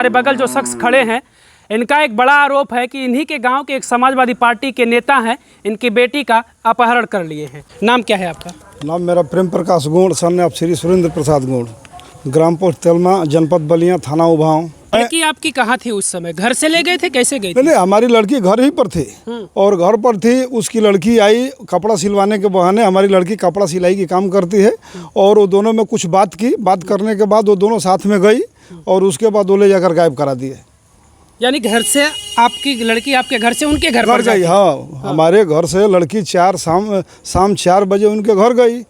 हमारे बगल जो शख्स खड़े हैं, इनका एक बड़ा आरोप है कि इन्हीं के गांव के एक समाजवादी पार्टी के नेता हैं, इनकी बेटी का अपहरण कर लिए हैं। नाम क्या है आपका? नाम मेरा प्रेम प्रकाश गोड़, सन ऑफ श्री सुरेंद्र प्रसाद गोड़, ग्राम पोस्ट तेलमा, जनपद बलिया, थाना उभाव। लड़की आपकी कहाँ थी उस समय? घर से ले गए थे, कैसे गई थी? नहीं, हमारी लड़की घर ही पर थी और घर पर थी। उसकी लड़की आई कपड़ा सिलवाने के बहाने। हमारी लड़की कपड़ा सिलाई की काम करती है और वो दोनों में कुछ बात की। बात करने के बाद वो दोनों साथ में गई और उसके बाद वो ले जाकर गायब करा दिए। यानी घर से आपकी लड़की आपके घर से उनके घर पर गई? हाँ, हमारे घर से लड़की शाम 4 बजे उनके घर गई।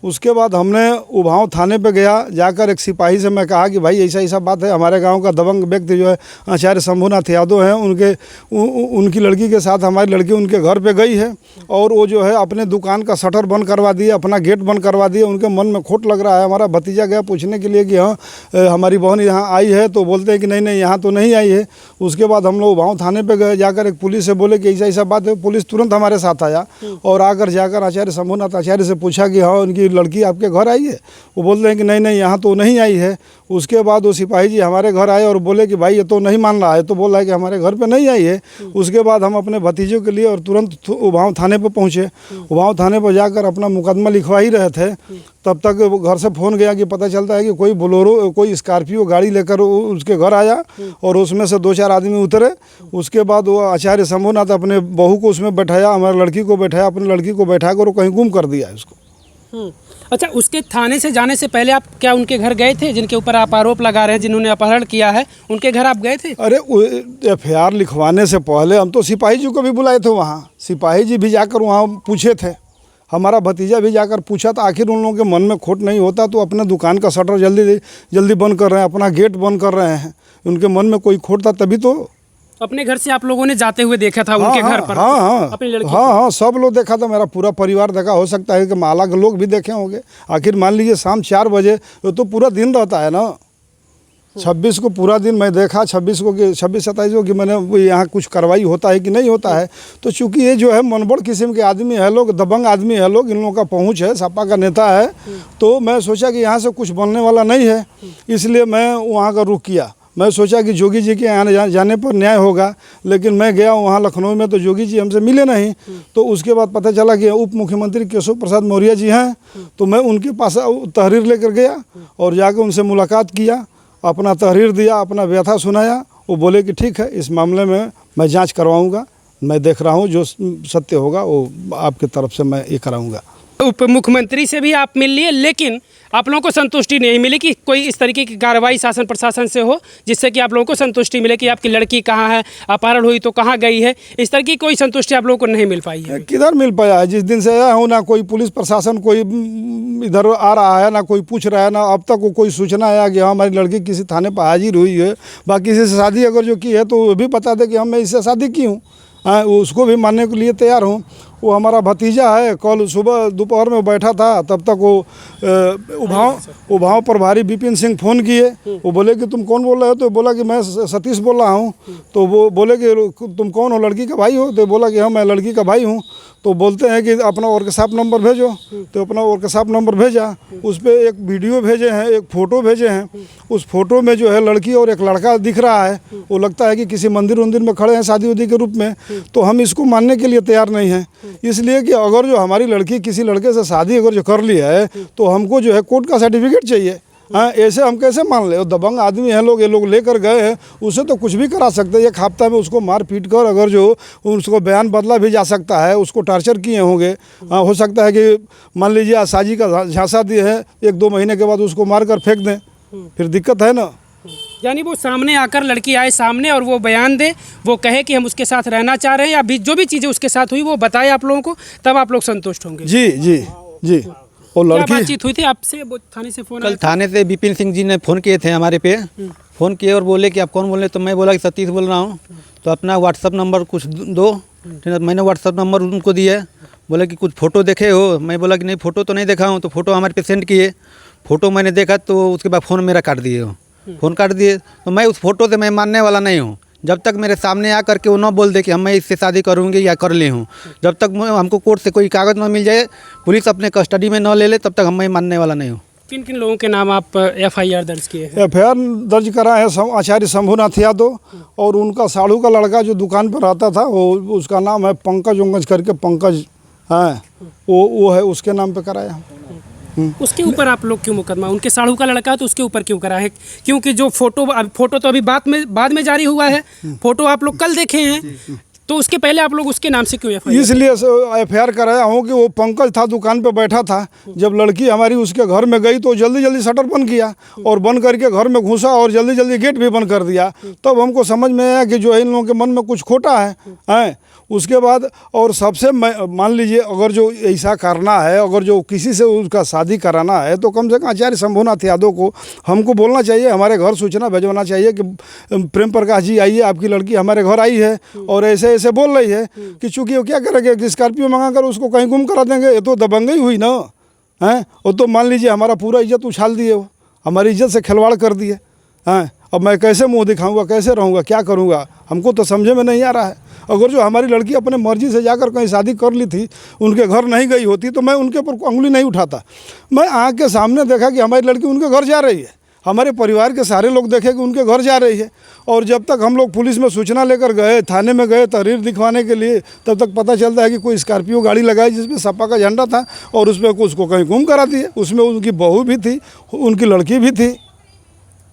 उसके बाद हमने उभाव थाने पे गया। जाकर एक सिपाही से मैं कहा कि भाई ऐसा बात है, हमारे गांव का दबंग व्यक्ति जो है आचार्य शंभुनाथ यादव हैं, उनकी लड़की के साथ हमारी लड़की उनके घर पे गई है और वो जो है अपने दुकान का शटर बंद करवा दिए, अपना गेट बंद करवा दिए। उनके मन में खोट लग रहा है। हमारा भतीजा गया पूछने के लिए कि हाँ हमारी बहन यहाँ आई है, तो बोलते हैं कि नहीं यहाँ तो नहीं आई है। उसके बाद हम लोग उभाव थाने पे गए। जाकर एक पुलिस से बोले कि ऐसा बात है। पुलिस तुरंत हमारे साथ आया और आकर जाकर आचार्य शंभुनाथ आचार्य से पूछा कि हाँ उनकी लड़की आपके घर आई है? वो बोलते हैं कि नहीं यहाँ तो नहीं आई है। उसके बाद वो सिपाही जी हमारे घर आए और बोले कि भाई ये तो नहीं मान रहा है, तो बोल रहा है कि हमारे घर पे नहीं आई है। उसके बाद हम अपने भतीजों के लिए और तुरंत उभाव थाने पे पहुँचे। उभाव थाने पर जाकर अपना मुकदमा लिखवा ही रहे थे, तब तक घर से फ़ोन गया कि पता चलता है कि कोई बोलेरो, कोई स्कॉर्पियो गाड़ी लेकर उसके घर आया और उसमें से 2-4 आदमी उतरे। उसके बाद वो आचार्य शंभुनाथ अपने बहू को उसमें बैठाया, हमारी लड़की को बैठाया, अपनी लड़की को बैठा कर कहीं गुम कर दिया है उसको। अच्छा, उसके थाने से जाने से पहले आप क्या उनके घर गए थे? जिनके ऊपर आप आरोप लगा रहे हैं, जिन्होंने अपहरण किया है, उनके घर आप गए थे? अरे FIR लिखवाने से पहले हम तो सिपाही जी को भी बुलाए थे वहाँ। सिपाही जी भी जाकर वहाँ पूछे थे, हमारा भतीजा भी जाकर पूछा था। आखिर उन लोगों के मन में खोट नहीं होता तो अपने दुकान का शटर जल्दी बंद कर रहे हैं, अपना गेट बंद कर रहे हैं। उनके मन में कोई खोट था तभी तो। अपने घर से आप लोगों ने जाते हुए देखा था उनके घर पर? अपनी लड़की? हाँ, सब लोग देखा था। मेरा पूरा परिवार देखा। हो सकता है कि माला के लोग भी देखे होंगे। आखिर मान लीजिए शाम 4 बजे तो पूरा दिन रहता है ना। 26 को पूरा दिन मैं देखा, 26-27 को कि मैंने यहाँ कुछ कार्रवाई होता है कि नहीं होता है। तो चूंकि ये जो है मनबड़ किस्म के आदमी है लोग, दबंग आदमी है लोग, इन लोगों का पहुँच है, सपा का नेता है, तो मैं सोचा कि यहाँ से कुछ बनने वाला नहीं है, इसलिए मैं वहाँ का रुख किया। मैं सोचा कि जोगी जी के यहाँ जाने पर न्याय होगा, लेकिन मैं गया वहाँ लखनऊ में तो जोगी जी हमसे मिले नहीं। तो उसके बाद पता चला कि उप मुख्यमंत्री केशव प्रसाद मौर्य जी हैं, तो मैं उनके पास तहरीर लेकर गया और जाकर उनसे मुलाकात किया, अपना तहरीर दिया, अपना व्यथा सुनाया। वो बोले कि ठीक है, इस मामले में मैं जांच करवाऊंगा, मैं देख रहा हूँ जो सत्य होगा वो आपकी तरफ से मैं ये कराऊंगा। उप मुख्यमंत्री से भी आप मिल लिए, लेकिन आप लोगों को संतुष्टि नहीं मिली कि कोई इस तरीके की कार्रवाई शासन प्रशासन से हो जिससे कि आप लोगों को संतुष्टि मिले कि आपकी लड़की कहाँ है, अपहरण हुई तो कहाँ गई है? इस तरह की कोई संतुष्टि आप लोगों को नहीं मिल पाई है? किधर मिल पाया है? जिस दिन से आया हूँ ना कोई पुलिस प्रशासन कोई इधर आ रहा है, ना कोई पूछ रहा है, ना अब तक कोई सूचना आया कि हाँ हमारी लड़की किसी थाने पर हाजिर हुई है। बाकी किसी से शादी अगर जो की है तो वो भी बता दे कि हम मैं इससे शादी की हूँ, उसको भी मानने के लिए तैयार हूँ। वो हमारा भतीजा है, कल सुबह दोपहर में बैठा था, तब तक वो उभाव प्रभारी विपिन सिंह फ़ोन किए। वो बोले कि तुम कौन बोल रहे हो? तो बोला कि मैं सतीश बोल रहा हूँ। तो वो बोले कि तुम कौन हो, लड़की का भाई हो? तो बोला कि हाँ मैं लड़की का भाई हूँ। तो बोलते हैं कि अपना वर्कशॉप नंबर भेजो। तो अपना वर्कशॉप नंबर भेजा, उस पर एक वीडियो भेजे हैं, एक फ़ोटो भेजे हैं। उस फोटो में जो है लड़की और एक लड़का दिख रहा है। वो लगता है कि किसी मंदिर में खड़े हैं शादी उदी के रूप में। तो हम इसको मानने के लिए तैयार नहीं हैं, इसलिए कि अगर जो हमारी लड़की किसी लड़के से शादी अगर जो कर ली है तो हमको जो है कोर्ट का सर्टिफिकेट चाहिए। हाँ, ऐसे हम कैसे मान ले? दबंग आदमी हैं लोग, ये लोग लेकर गए हैं, उससे तो कुछ भी करा सकते हैं। 1 हफ्ता में उसको मार पीट कर अगर जो उसको बयान बदला भी जा सकता है, उसको टॉर्चर किए होंगे। हाँ, हो सकता है कि मान लीजिए आसाजी का झांसा दिए है, 1-2 महीने के बाद उसको मार कर फेंक दें, फिर दिक्कत है ना। यानी वो सामने आकर लड़की आए सामने और वो बयान दे, वो कहे कि हम उसके साथ रहना चाह रहे हैं, या भी जो भी चीज़ें उसके साथ हुई वो बताए आप लोगों को, तब आप लोग संतुष्ट होंगे? जी। और लड़की क्या बातचीत हुई थी आपसे? वो थाने से फ़ोन? कल थाने से विपिन सिंह जी ने फ़ोन किए थे हमारे पे, फ़ोन किए और बोले कि आप कौन बोल रहे? तो मैं बोला कि सतीश बोल रहा हूँ। तो अपना व्हाट्सअप नंबर कुछ दो। मैंने व्हाट्सअप नंबर उनको दिए। बोले कि कुछ फ़ोटो देखे हो? मैं बोला कि नहीं फ़ोटो तो नहीं देखा हूँ। तो फ़ोटो हमारे पे सेंड किए। फ़ोटो मैंने देखा तो उसके बाद फ़ोन मेरा काट दिए हो। फ़ोन काट दिए तो मैं उस फ़ोटो से मैं मानने वाला नहीं हूँ। जब तक मेरे सामने आ करके वो ना बोल दे कि हम मैं इससे शादी करूँगी या कर ली हूँ, जब तक हमको कोर्ट से कोई कागज़ ना मिल जाए, पुलिस अपने कस्टडी में ना ले ले, तब तक हम मैं मानने वाला नहीं हूँ। किन किन लोगों के नाम आप FIR दर्ज किए हैं? FIR दर्ज करा है आचार्य शंभुनाथ यादव और उनका साड़ू का लड़का जो दुकान पर रहता था, वो उसका नाम है पंकज उंगज करके, पंकज है, वो है, उसके नाम पे कराया। उसके ऊपर आप लोग क्यों मुकदमा, उनके साड़ू का लड़का तो उसके ऊपर क्यों करा है? क्योंकि जो फोटो तो अभी बाद में जारी हुआ है, फोटो आप लोग कल देखे हैं, तो उसके पहले आप लोग उसके नाम से क्यों FIR? इसलिए FIR कराया हूँ कि वो पंकज था, दुकान पे बैठा था, जब लड़की हमारी उसके घर में गई तो जल्दी जल्दी शटर बंद किया और बंद करके घर में घुसा और जल्दी जल्दी गेट भी बंद कर दिया। तब हमको समझ में आया कि जो है इन लोगों के मन में कुछ खोटा है। उसके बाद और सबसे मान लीजिए अगर जो ऐसा करना है, अगर जो किसी से उसका शादी कराना है, तो कम से कम आचार्य शंभुनाथ यादव को हमको बोलना चाहिए, हमारे घर सूचना भिजवाना चाहिए कि प्रेम प्रकाश जी आइए, आपकी लड़की हमारे घर आई है और ऐसे ऐसे बोल रही है, कि चूँकि वो क्या करेंगे कि स्कॉर्पियो मंगा कर उसको कहीं गुम करा देंगे। ये तो दबंगई हुई ना है। वो तो मान लीजिए हमारा पूरा इज्जत उछाल दिए, वो हमारी इज्जत से खिलवाड़ कर दिए हैं। अब मैं कैसे मुँह दिखाऊँगा, कैसे रहूँगा, क्या करूँगा, हमको तो समझे में नहीं आ रहा है। अगर जो हमारी लड़की अपने मर्जी से जाकर कहीं शादी कर ली थी, उनके घर नहीं गई होती, तो मैं उनके ऊपर उंगली नहीं उठाता। मैं आँख के सामने देखा कि हमारी लड़की उनके घर जा रही है, हमारे परिवार के सारे लोग देखे कि उनके घर जा रही है, और जब तक हम लोग पुलिस में सूचना लेकर गए, थाने में गए तहरीर दिखवाने के लिए, तब तक पता चलता है कि कोई स्कॉर्पियो गाड़ी लगाई जिसमें सपा का झंडा था और उसमें उसको कहीं गुम करा दिए। उसमें उनकी बहू भी थी, उनकी लड़की भी थी।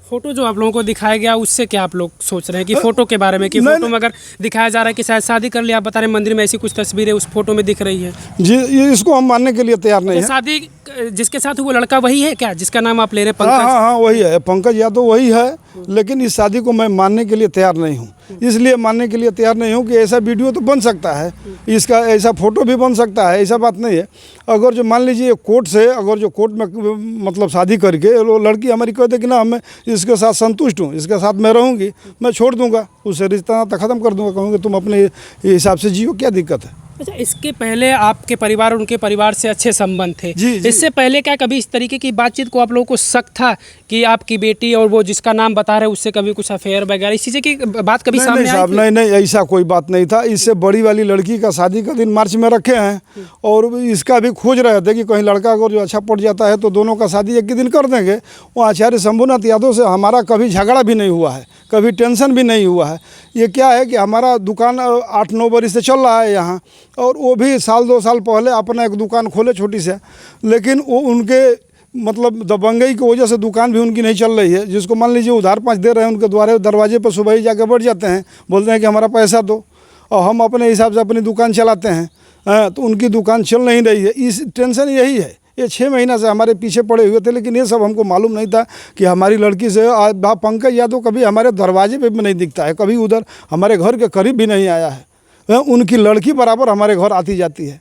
फोटो जो आप लोगों को दिखाया गया, उससे क्या आप लोग सोच रहे हैं कि फोटो के बारे में, कि फोटो में अगर दिखाया जा रहा है कि शायद शादी कर लिया, आप बता रहे हैं मंदिर में ऐसी कुछ तस्वीरें उस फोटो में दिख रही है जी, ये इसको हम मानने के लिए तैयार नहीं है। शादी जिसके साथ वो लड़का वही है क्या, जिसका नाम आप ले रहे हैं? पंकज? हाँ, वही है, पंकज यादव वही है, लेकिन इस शादी को मैं मानने के लिए तैयार नहीं हूँ। इसलिए मानने के लिए तैयार नहीं हूँ कि ऐसा वीडियो तो बन सकता है, इसका ऐसा फोटो भी बन सकता है, ऐसा बात नहीं है। अगर जो मान लीजिए कोर्ट से, अगर जो कोर्ट में मतलब शादी करके वो लड़की हमारी कहते कि ना मैं इसके साथ संतुष्ट हूँ, इसके साथ मैं रहूँगी, मैं छोड़ दूँगा, उससे रिश्ता नाता ख़त्म कर दूँगा, कहूँगी तुम अपने हिसाब से जियो, क्या दिक्कत है। अच्छा, इसके पहले आपके परिवार और उनके परिवार से अच्छे संबंध थे? जी। इससे पहले क्या कभी इस तरीके की बातचीत को आप लोगों को शक था कि आपकी बेटी और वो जिसका नाम बता रहे उससे कभी कुछ अफेयर वगैरह इस चीज़ की बात कभी सामने आई? साहब नहीं, ऐसा कोई बात नहीं था। इससे बड़ी वाली लड़की का शादी का दिन मार्च में रखे हैं और इसका भी खोज रहे थे कि कहीं लड़का अगर जो अच्छा पड़ जाता है तो दोनों का शादी एक ही दिन कर देंगे। वो आचार्य शंभुनाथ यादव से हमारा कभी झगड़ा भी नहीं हुआ है, कभी टेंशन भी नहीं हुआ है। ये क्या है कि हमारा दुकान 8-9 बरस से चल रहा है यहाँ, और वो भी 1-2 साल पहले अपना एक दुकान खोले छोटी से, लेकिन वो उनके मतलब दबंगई की वजह से दुकान भी उनकी नहीं चल रही है। जिसको मान लीजिए उधार 5 दे रहे हैं, उनके द्वारे दरवाजे पर सुबह ही जाकर बैठ जाते हैं, बोलते हैं कि हमारा पैसा दो, और हम अपने हिसाब से अपनी दुकान चलाते हैं। तो उनकी दुकान चल नहीं रही है, इस टेंशन यही है। ये 6 महीना से हमारे पीछे पड़े हुए थे, लेकिन ये सब हमको मालूम नहीं था कि हमारी लड़की से पंकज यादव कभी हमारे दरवाजे पे भी नहीं दिखता है, कभी उधर हमारे घर के करीब भी नहीं आया है। उनकी लड़की बराबर हमारे घर आती जाती है।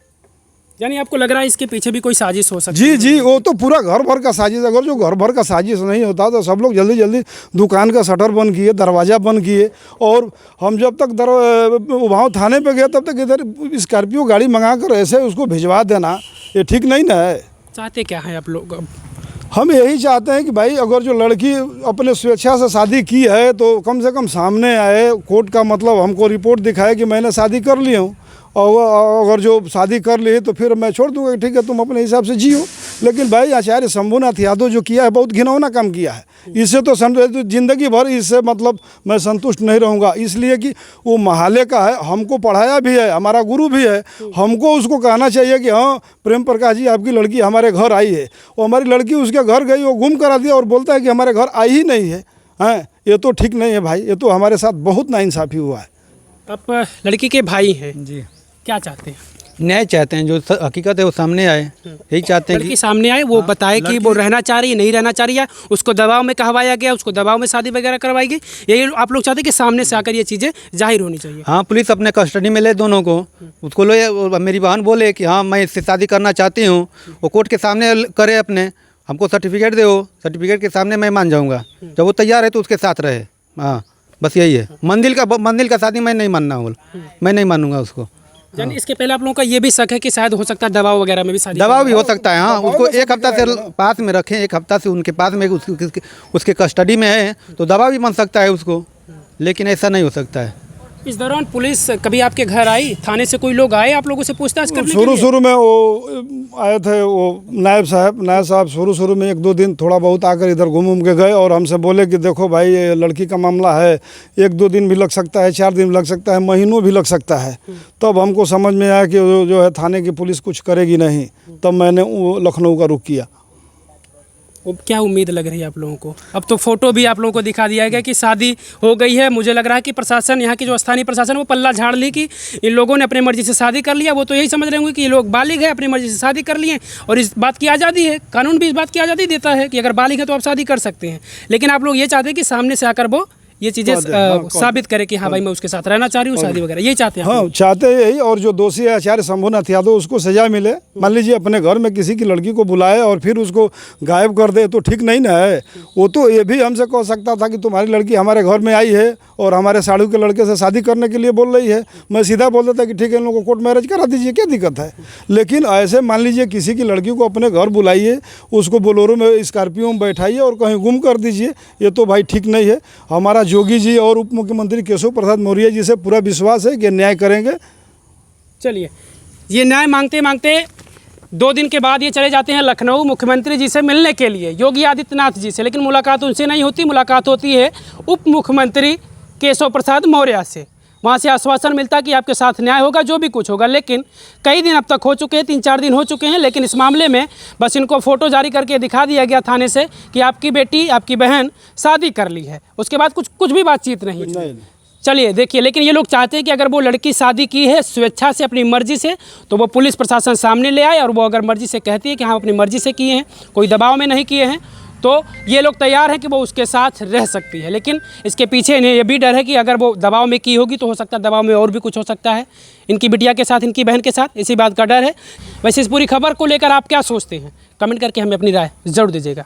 यानी आपको लग रहा है इसके पीछे भी कोई साजिश हो सकती है? जी, वो तो पूरा घर भर का साजिश। अगर जो घर भर का साजिश नहीं होता तो सब लोग जल्दी जल्दी दुकान का शटर बंद किए, दरवाज़ा बंद किए, और हम जब तक वहाँ थाने पे गए तब तक इधर स्कॉर्पियो गाड़ी मंगा कर ऐसे उसको भिजवा देना, ये ठीक नहीं ना है। चाहते क्या हैं आप लोग? हम यही चाहते हैं कि भाई अगर जो लड़की अपने स्वेच्छा से शादी की है तो कम से कम सामने आए, कोर्ट का मतलब हमको रिपोर्ट दिखाए कि मैंने शादी कर ली हूँ, और अगर जो शादी कर ली तो फिर मैं छोड़ दूंगा, ठीक है तुम अपने हिसाब से जियो। लेकिन भाई आचार्य शंभुनाथ यादव जो किया है बहुत घिनौना काम किया है। इससे तो ज़िंदगी भर इससे मतलब मैं संतुष्ट नहीं रहूँगा, इसलिए कि वो महाले का है, हमको पढ़ाया भी है, हमारा गुरु भी है। हमको उसको कहना चाहिए कि हाँ प्रेम प्रकाश जी आपकी लड़की हमारे घर आई है। वो हमारी लड़की उसके घर गई, वो गुम करा दिया और बोलता है कि हमारे घर आई ही नहीं है। हैं, ये तो ठीक नहीं है भाई, ये तो हमारे साथ बहुत नाइंसाफ़ी हुआ है। आप लड़की के भाई हैं जी, क्या चाहते हैं? न्याय चाहते हैं, जो हकीकत है वो सामने आए, यही चाहते हैं लड़की सामने आए, वो बताए कि वो रहना चाह रही है, नहीं रहना चाह रही है, उसको दबाव में कहवाया गया, उसको दबाव में शादी वगैरह करवाई गई, यही आप लोग चाहते हैं कि सामने से आकर ये चीज़ें जाहिर होनी चाहिए? हाँ, पुलिस अपने कस्टडी में ले दोनों को, उसको लो। मेरी बहन बोले कि हाँ मैं इससे शादी करना चाहती हूँ, वो कोर्ट के सामने करे, अपने हमको सर्टिफिकेट दो, सर्टिफिकेट के सामने मैं मान जाऊँगा। जब वो तैयार है तो उसके साथ रहे। हाँ, बस यही है। मंदिर का शादी मैं नहीं मानना, मैं नहीं मानूंगा उसको। यानी इसके पहले आप लोगों का ये भी शक है कि शायद हो सकता है दबाव वगैरह में भी शादी? दबाव भी हो सकता है, हाँ। उसको 1 हफ्ता से पास में रखें, 1 हफ्ता से उनके पास में उसके कस्टडी में है तो दबाव भी बन सकता है उसको, लेकिन ऐसा नहीं हो सकता है। इस दौरान पुलिस कभी आपके घर आई, थाने से कोई लोग आए आप लोगों से पूछताछ करने के शुरू लिए? शुरू में वो आए थे, वो नायब साहब शुरू में 1-2 दिन थोड़ा बहुत आकर इधर घूम के गए और हमसे बोले कि देखो भाई ये लड़की का मामला है, 1-2 दिन भी लग सकता है, 4 दिन लग सकता है, महीनों भी लग सकता है। तब हमको समझ में आया कि जो है थाने की पुलिस कुछ करेगी नहीं, तब मैंने वो लखनऊ का रुख किया। अब क्या उम्मीद लग रही है आप लोगों को? अब तो फोटो भी आप लोगों को दिखा दिया गया कि शादी हो गई है। मुझे लग रहा है कि प्रशासन, यहाँ की जो स्थानीय प्रशासन, वो पल्ला झाड़ ली कि इन लोगों ने अपनी मर्जी से शादी कर लिया। वो तो यही समझ रहे होंगे कि ये लोग बालिग है, अपनी मर्जी से शादी कर लिए और इस बात की आज़ादी है। कानून भी इस बात की आज़ादी देता है कि अगर बालिग है तो आप शादी कर सकते हैं। लेकिन आप लोग ये चाहते हैं कि सामने से आकर वो ये चीज़ें साबित करे कि हाँ भाई मैं उसके साथ रहना चाह रही हूँ, शादी वगैरह, यही चाहते हैं आप हाँ, लोग? चाहते यही। और जो दोषी है आचार्य शंभुनाथ यादव, उसको सजा मिले। मान लीजिए अपने घर में किसी की लड़की को बुलाए और फिर उसको गायब कर दे तो ठीक नहीं ना है। वो तो ये भी हमसे कह सकता था कि तुम्हारी लड़की हमारे घर में आई है और हमारे साड़ू के लड़के से शादी करने के लिए बोल रही है। मैं सीधा बोल देता कि ठीक है, इन लोगों को कोर्ट मैरिज करा दीजिए, क्या दिक्कत है। लेकिन ऐसे मान लीजिए किसी की लड़की को अपने घर बुलाइए, उसको बोलेरो में, स्कॉर्पियो में बैठाइए और कहीं गुम कर दीजिए, ये तो भाई ठीक नहीं है। हमारा जोगी जी और उप मुख्यमंत्री केशव प्रसाद मौर्य जी से पूरा विश्वास है कि न्याय करेंगे। चलिए, ये न्याय मांगते मांगते 2 दिन के बाद ये चले जाते हैं लखनऊ मुख्यमंत्री जी से मिलने के लिए, योगी आदित्यनाथ जी से। लेकिन मुलाकात उनसे नहीं होती, मुलाकात होती है उप मुख्यमंत्री केशव प्रसाद मौर्य से। वहाँ से आश्वासन मिलता कि आपके साथ न्याय होगा, जो भी कुछ होगा। लेकिन कई दिन अब तक हो चुके हैं, 3-4 दिन हो चुके हैं, लेकिन इस मामले में बस इनको फ़ोटो जारी करके दिखा दिया गया थाने से कि आपकी बेटी, आपकी बहन शादी कर ली है। उसके बाद कुछ भी बातचीत नहीं हुई। चलिए देखिए, लेकिन ये लोग चाहते हैं कि अगर वो लड़की शादी की है स्वेच्छा से, अपनी मर्जी से, तो वो पुलिस प्रशासन सामने ले आए और वो अगर मर्जी से कहती है कि हाँ अपनी मर्जी से किए हैं, कोई दबाव में नहीं किए हैं, तो ये लोग तैयार हैं कि वो उसके साथ रह सकती है। लेकिन इसके पीछे इन्हें ये भी डर है कि अगर वो दबाव में की होगी तो हो सकता है दबाव में और भी कुछ हो सकता है, इनकी बिटिया के साथ, इनकी बहन के साथ, इसी बात का डर है। वैसे इस पूरी खबर को लेकर आप क्या सोचते हैं? कमेंट करके हमें अपनी राय ज़रूर दीजिएगा।